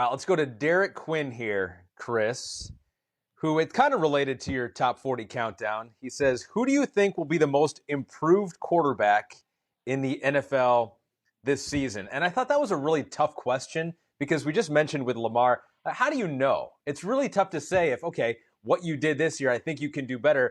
All right, let's go to Derek Quinn here, Chris, who it kind of related to your top 40 countdown. He says, who do you think will be the most improved quarterback in the NFL this season? And I thought that was a really tough question because we just mentioned with Lamar, how do you know? It's really tough to say if, okay, what you did this year, I think you can do better,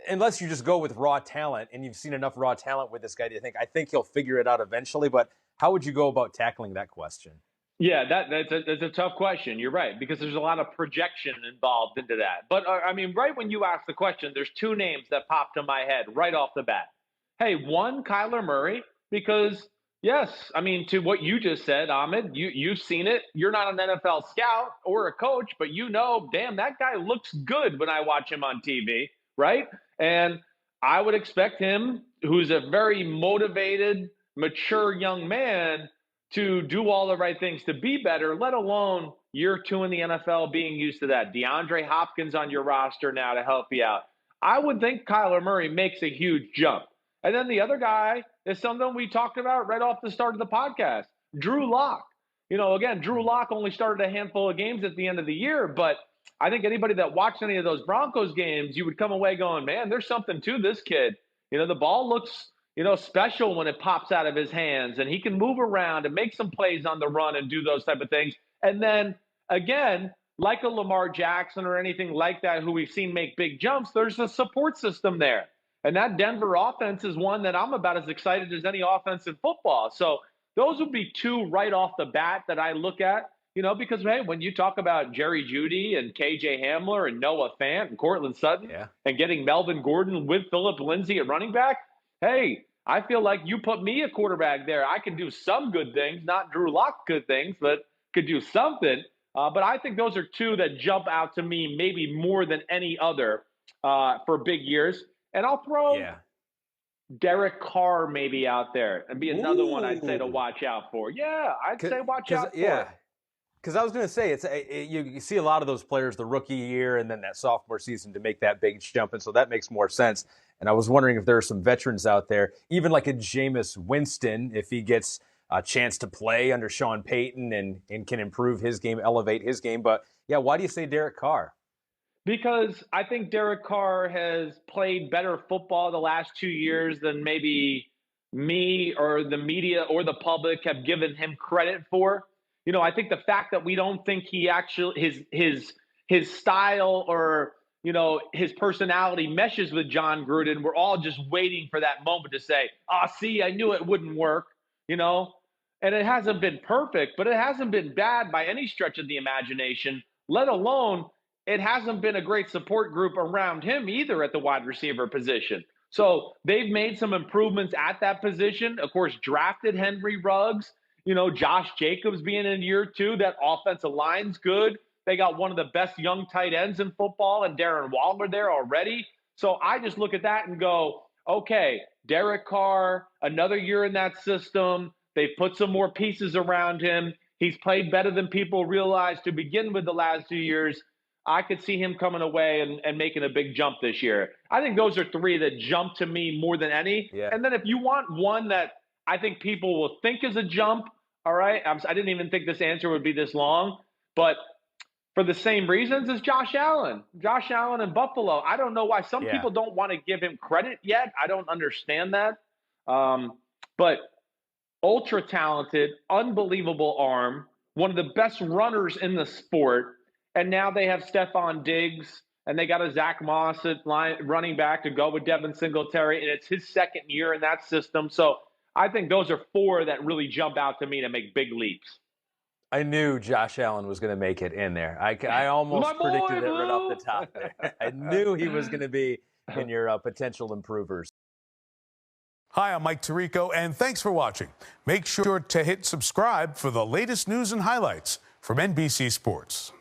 unless you just go with raw talent and you've seen enough raw talent with this guy to think, I think he'll figure it out eventually. But how would you go about tackling that question? Yeah, that's a tough question. You're right, because there's a lot of projection involved into that. But I mean, right when you ask the question, there's two names that popped in my head right off the bat. Hey, one, Kyler Murray, because yes, I mean, to what you just said, Ahmed, you've seen it. You're not an NFL scout or a coach, but you know, damn, that guy looks good when I watch him on TV, right? And I would expect him, who's a very motivated, mature young man, to do all the right things to be better, let alone year two in the NFL being used to that. DeAndre Hopkins on your roster now to help you out. I would think Kyler Murray makes a huge jump. And then the other guy is something we talked about right off the start of the podcast, Drew Locke. You know, again, Drew Locke only started a handful of games at the end of the year, but I think anybody that watched any of those Broncos games, you would come away going, man, there's something to this kid. You know, the ball looks special when it pops out of his hands, and he can move around and make some plays on the run and do those type of things. And then again, like a Lamar Jackson or anything like that, who we've seen make big jumps, there's a support system there. And that Denver offense is one that I'm about as excited as any offense in football. So those would be two right off the bat that I look at, because, hey, when you talk about Jerry Jeudy and KJ Hamler and Noah Fant and Cortland Sutton and getting Melvin Gordon with Phillip Lindsay at running back, hey, I feel like you put me a quarterback there, I can do some good things, not Drew Lock good things, but could do something. But I think those are two that jump out to me maybe more than any other for big years. And I'll throw Derek Carr maybe out there and be another one I'd say to watch out for. Yeah, I'd say watch out for. Yeah, because I was going to say, you see a lot of those players the rookie year and then that sophomore season to make that big jump, and so that makes more sense. And I was wondering if there are some veterans out there, even like a Jameis Winston, if he gets a chance to play under Sean Payton and can improve his game, elevate his game. But, yeah, why do you say Derek Carr? Because I think Derek Carr has played better football the last 2 years than maybe me or the media or the public have given him credit for. I think the fact that we don't think he actually his style or his personality meshes with John Gruden, we're all just waiting for that moment to say, see, I knew it wouldn't work, and it hasn't been perfect, but it hasn't been bad by any stretch of the imagination, let alone it hasn't been a great support group around him either at the wide receiver position. So they've made some improvements at that position. Of course, drafted Henry Ruggs, Josh Jacobs being in year two, that offensive line's good. They got one of the best young tight ends in football and Darren Waller there already. So I just look at that and go, okay, Derek Carr, another year in that system. They've put some more pieces around him. He's played better than people realized to begin with the last 2 years. I could see him coming away and making a big jump this year. I think those are three that jump to me more than any. Yeah. And then if you want one that I think people will think is a jump, all right, I didn't even think this answer would be this long, but for the same reasons as Josh Allen. Josh Allen in Buffalo. I don't know why some people don't want to give him credit yet. I don't understand that. But ultra talented, unbelievable arm, one of the best runners in the sport. And now they have Stephon Diggs, and they got a Zach Moss at running back to go with Devin Singletary, and it's his second year in that system. So I think those are four that really jump out to me to make big leaps. I knew Josh Allen was going to make it in there. I almost predicted it right off the top there. I knew he was going to be in your potential improvers. Hi, I'm Mike Tirico, and thanks for watching. Make sure to hit subscribe for the latest news and highlights from NBC Sports.